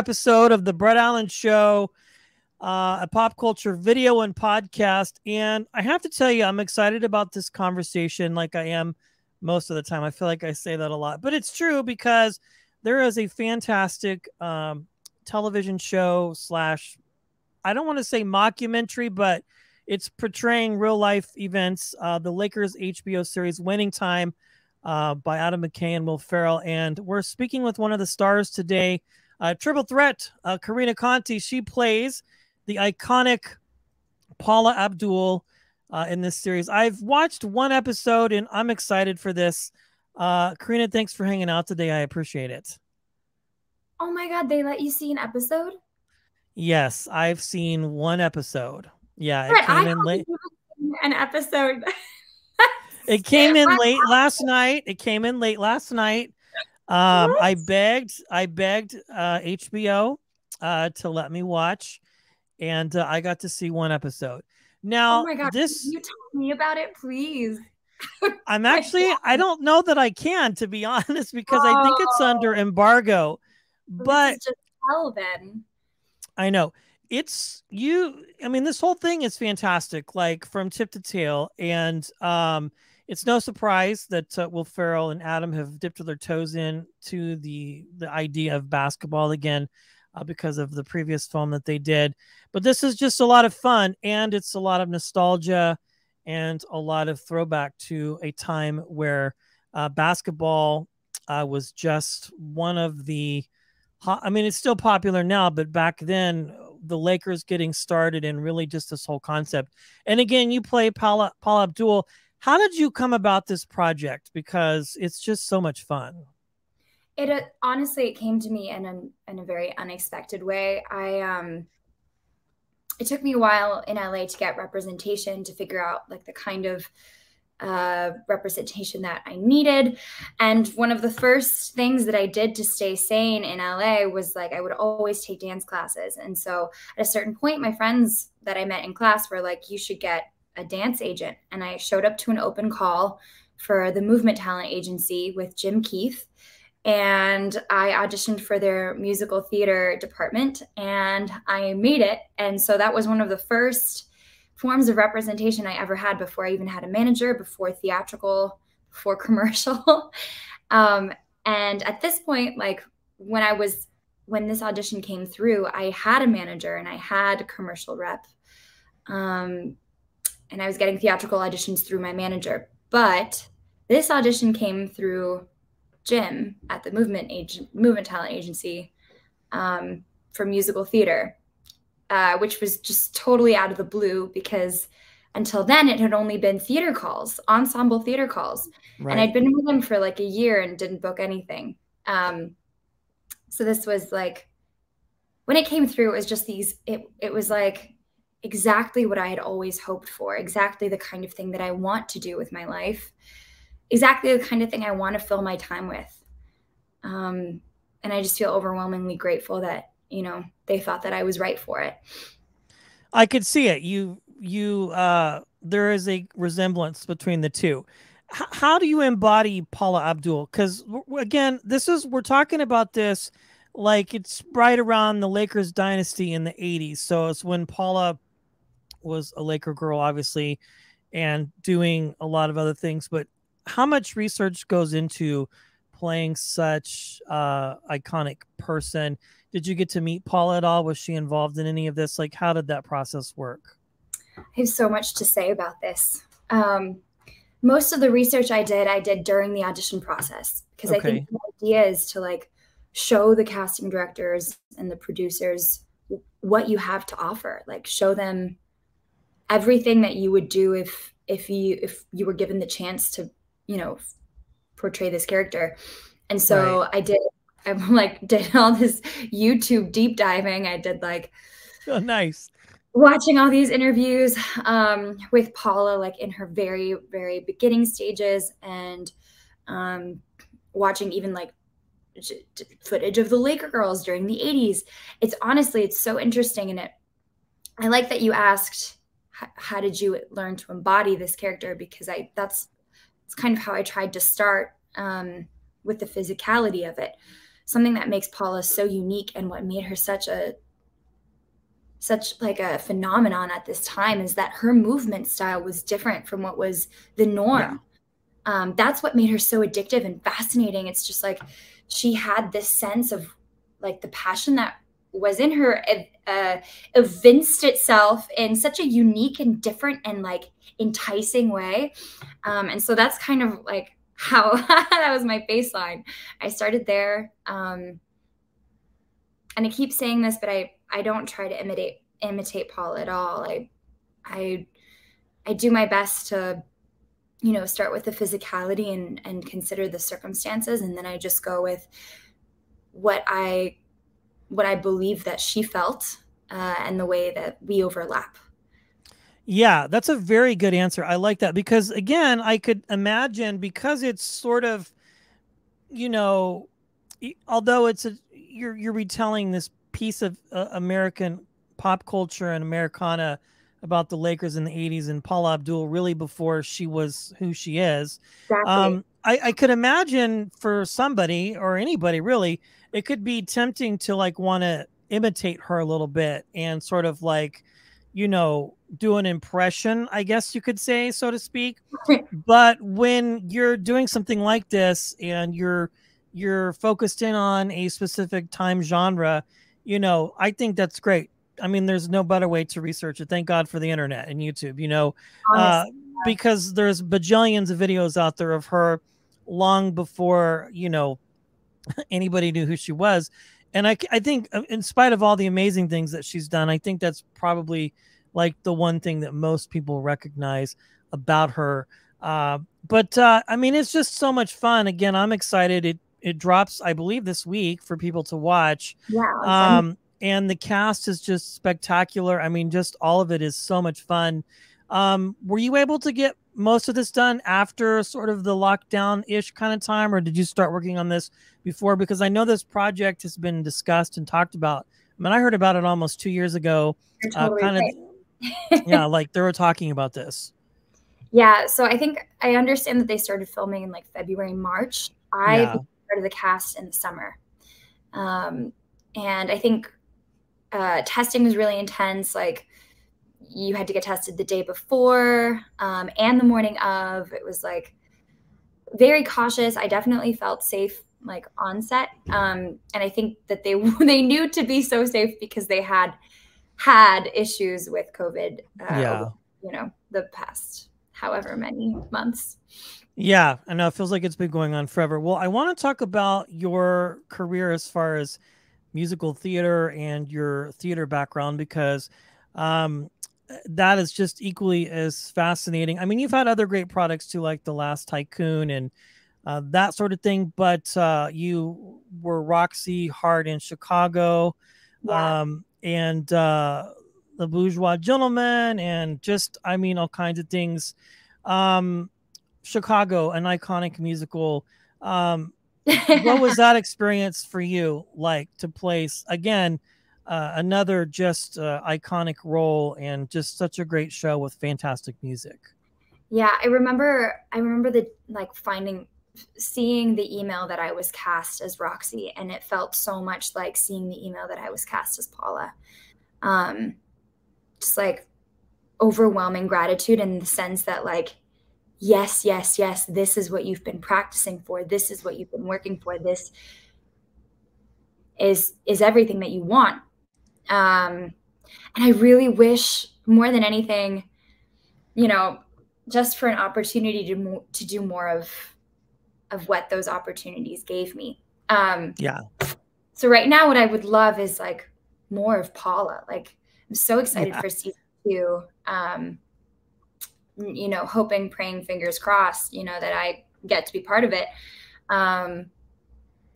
episode of the Brett Allen Show, a pop culture video and podcast. And I have to tell you, I'm excited about this conversation like I am most of the time. I feel like I say that a lot, but it's true because there is a fantastic television show slash, I don't want to say mockumentary, but it's portraying real life events. The Lakers HBO series Winning Time by Adam McKay and Will Ferrell. And we're speaking with one of the stars today, triple threat, Carina Conti. She plays the iconic Paula Abdul in this series. I've watched one episode and I'm excited for this. Carina, thanks for hanging out today. I appreciate it. Oh my God, they let you see an episode? Yes, I've seen one episode. Yeah, it came in late. An episode. It came in late last night. It came in late last night. I begged HBO to let me watch, and I got to see one episode. Now, oh my God, this, can you tell me about it, please? I'm actually, I don't know that I can, to be honest, because I think it's under embargo. But just tell then. I know. It's you. I mean, this whole thing is fantastic, like from tip to tail. And it's no surprise that Will Ferrell and Adam have dipped their toes in to the idea of basketball again because of the previous film that they did. But this is just a lot of fun, and it's a lot of nostalgia and a lot of throwback to a time where basketball was just one of the, I mean, it's still popular now, but back then, the Lakers getting started and really just this whole concept. And again, you play Paula Abdul. How did you come about this project? Because it's just so much fun. It honestly, it came to me in a very unexpected way. It took me a while in LA to get representation, to figure out like the kind of representation that I needed. And one of the first things that I did to stay sane in LA was like, I would always take dance classes. And so at a certain point, my friends that I met in class were like, you should get a dance agent. And I showed up to an open call for the Movement Talent Agency with Jim Keith. And I auditioned for their musical theater department and I made it. And so that was one of the first forms of representation I ever had before I even had a manager, before theatrical, before commercial. And at this point, like when this audition came through, I had a manager and I had a commercial rep. And I was getting theatrical auditions through my manager. But this audition came through Jim at the Movement Talent Agency for musical theater. Which was just totally out of the blue because until then it had only been theater calls, ensemble theater calls. Right. And I'd been with them for like a year and didn't book anything. So this was like, when it came through, it was just it was like exactly what I had always hoped for, exactly the kind of thing that I want to do with my life, exactly the kind of thing I want to fill my time with. And I just feel overwhelmingly grateful that, you know, they thought that I was right for it. I could see it. There is a resemblance between the two. How do you embody Paula Abdul? Because again, we're talking about this like it's right around the Lakers dynasty in the 80s. So it's when Paula was a Laker girl, obviously, and doing a lot of other things. But how much research goes into playing such iconic person? Did you get to meet Paula at all? Was she involved in any of this? Like, how did that process work? I have so much to say about this. Most of the research I did during the audition process, because I think the idea is to like show the casting directors and the producers what you have to offer, like show them everything that you would do if you were given the chance to, you know, portray this character. And so I did all this YouTube deep diving. I did like, oh, nice, watching all these interviews with Paula, like in her very, very beginning stages, and watching even like footage of the Laker girls during the 80s. It's so interesting. And I like that you asked, how did you learn to embody this character? Because it's kind of how I tried to start with the physicality of it. something that makes Paula so unique and what made her such like a phenomenon at this time is that her movement style was different from what was the norm. Yeah. That's what made her so addictive and fascinating. It's just like she had this sense of like the passion that was in her evinced itself in such a unique and different and like enticing way. And so that's kind of like how that was my baseline. I started there. And I keep saying this, but I don't try to imitate Paula at all. I do my best to, you know, start with the physicality and consider the circumstances. And then I just go with what I believe that she felt and the way that we overlap. Yeah, that's a very good answer. I like that because, again, I could imagine, because it's sort of, you know, although it's you're retelling this piece of American pop culture and Americana about the Lakers in the 80s and Paula Abdul really before she was who she is. Exactly. I could imagine for somebody or anybody really, it could be tempting to like want to imitate her a little bit and sort of like, you know, do an impression, I guess you could say, so to speak. But when you're doing something like this and you're focused in on a specific time genre, you know, I think that's great. I mean, there's no better way to research it. Thank God for the internet and YouTube, you know, because there's bajillions of videos out there of her long before, you know, anybody knew who she was. And I think in spite of all the amazing things that she's done, I think that's probably like the one thing that most people recognize about her. But I mean, it's just so much fun. Again, I'm excited. It drops, I believe, this week for people to watch. Yeah. And the cast is just spectacular. I mean, just all of it is so much fun. Were you able to get most of this done after sort of the lockdown-ish kind of time, or did you start working on this before? Because I know this project has been discussed and talked about. I mean, I heard about it almost 2 years ago. Totally kind of, yeah, like they were talking about this. Yeah, so I think I understand that they started filming in like February, March. I started the cast in the summer. And I think testing was really intense. Like you had to get tested the day before and the morning of. It was like very cautious. I definitely felt safe like on set. And I think that they knew to be so safe because they had issues with COVID, over, you know, the past however many months. Yeah, I know. It feels like it's been going on forever. Well, I want to talk about your career as far as musical theater and your theater background, because that is just equally as fascinating. I mean, you've had other great products too, like The Last Tycoon and that sort of thing, but you were Roxy Hart in Chicago, and The Bourgeois Gentleman, and just, I mean, all kinds of things. Chicago, an iconic musical. What was that experience for you like to place again? Another just iconic role and just such a great show with fantastic music. Yeah, I remember the like seeing the email that I was cast as Roxy, and it felt so much like seeing the email that I was cast as Paula. Just like overwhelming gratitude in the sense that like, yes, yes, yes, this is what you've been practicing for. This is what you've been working for. This is everything that you want. And I really wish more than anything, you know, just for an opportunity to do more of what those opportunities gave me. Yeah. So right now what I would love is like more of Paula. Like I'm so excited for season 2. You know, hoping, praying, fingers crossed, you know, that I get to be part of it.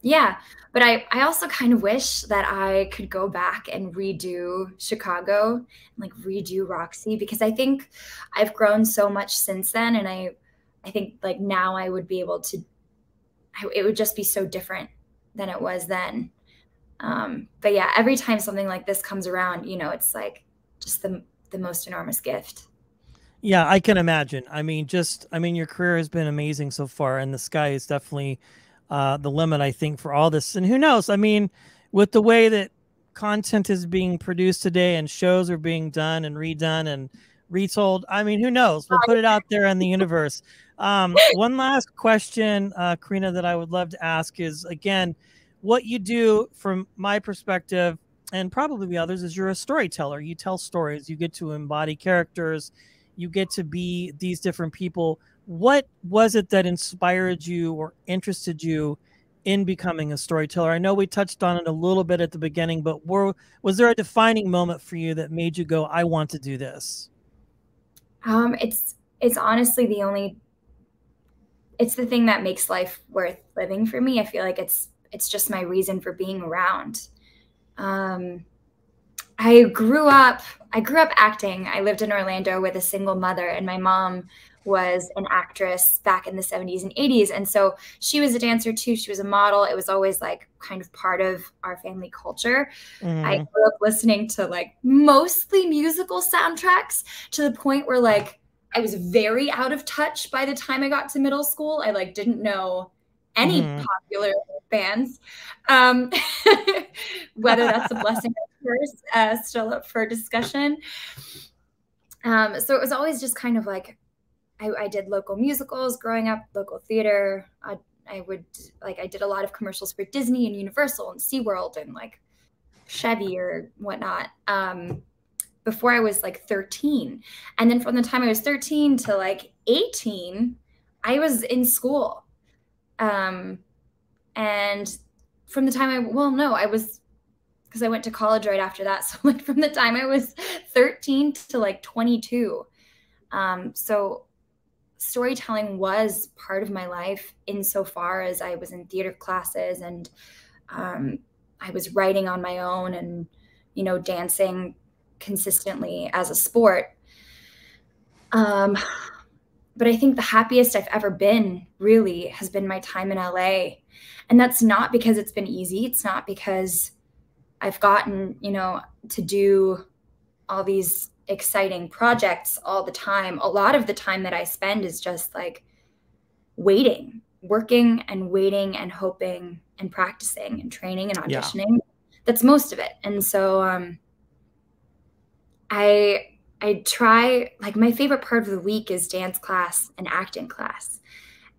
Yeah, but I also kind of wish that I could go back and redo Chicago and like redo Roxy, because I think I've grown so much since then. And I think like now I would be able to, it would just be so different than it was then. But yeah, every time something like this comes around, you know, it's like just the most enormous gift. Yeah, I can imagine. I mean, your career has been amazing so far, and the sky is definitely the limit, I think, for all this. And who knows? I mean, with the way that content is being produced today and shows are being done and redone and retold, I mean, who knows? We'll put it out there in the universe. One last question, Carina, that I would love to ask is, again, what you do from my perspective, and probably the others, is you're a storyteller. You tell stories. You get to embody characters. You get to be these different people. What was it that inspired you or interested you in becoming a storyteller? I know we touched on it a little bit at the beginning, but was there a defining moment for you that made you go, I want to do this? It's honestly it's the thing that makes life worth living for me. I feel like it's just my reason for being around. I grew up acting. I lived in Orlando with a single mother, and my mom was an actress back in the 70s and 80s. And so she was a dancer too. She was a model. It was always like kind of part of our family culture. I grew up listening to like mostly musical soundtracks to the point where like I was very out of touch by the time I got to middle school. I like didn't know any popular bands. Whether that's a blessing or curse, still up for discussion. So it was always just kind of like, I did local musicals growing up, local theater. I did a lot of commercials for Disney and Universal and SeaWorld and like Chevy or whatnot, before I was like 13. And then from the time I was 13 to like 18, I was in school. And from the time because I went to college right after that. So like from the time I was 13 to like 22. So storytelling was part of my life insofar as I was in theater classes and I was writing on my own and, dancing consistently as a sport. But I think the happiest I've ever been really has been my time in LA. And that's not because it's been easy. It's not because I've gotten, to do all these exciting projects all the time. A lot of the time that I spend is just like working and waiting and hoping and practicing and training and auditioning. Yeah. That's most of it. And so I try, like my favorite part of the week is dance class and acting class.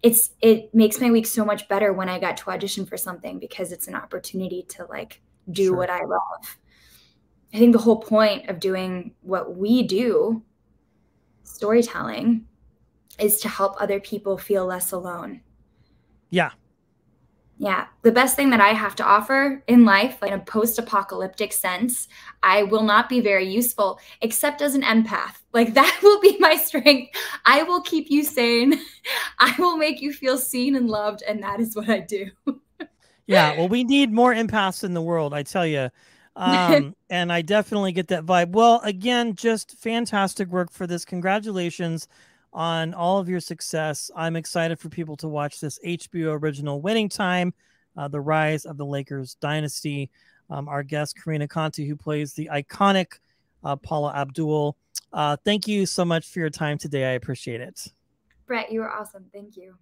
It makes my week so much better when I got to audition for something because it's an opportunity to like do what I love. I think the whole point of doing what we do, storytelling, is to help other people feel less alone. Yeah. Yeah. The best thing that I have to offer in life, like in a post-apocalyptic sense, I will not be very useful except as an empath. Like that will be my strength. I will keep you sane. I will make you feel seen and loved. And that is what I do. Yeah. Well, we need more empaths in the world, I tell you. And I definitely get that vibe. Well, again, just fantastic work for this. Congratulations on all of your success. I'm excited for people to watch this HBO original, Winning Time, The Rise of the Lakers Dynasty. Our guest, Carina Conti, who plays the iconic Paula Abdul. Thank you so much for your time today. I appreciate it. Brett, you were awesome. Thank you.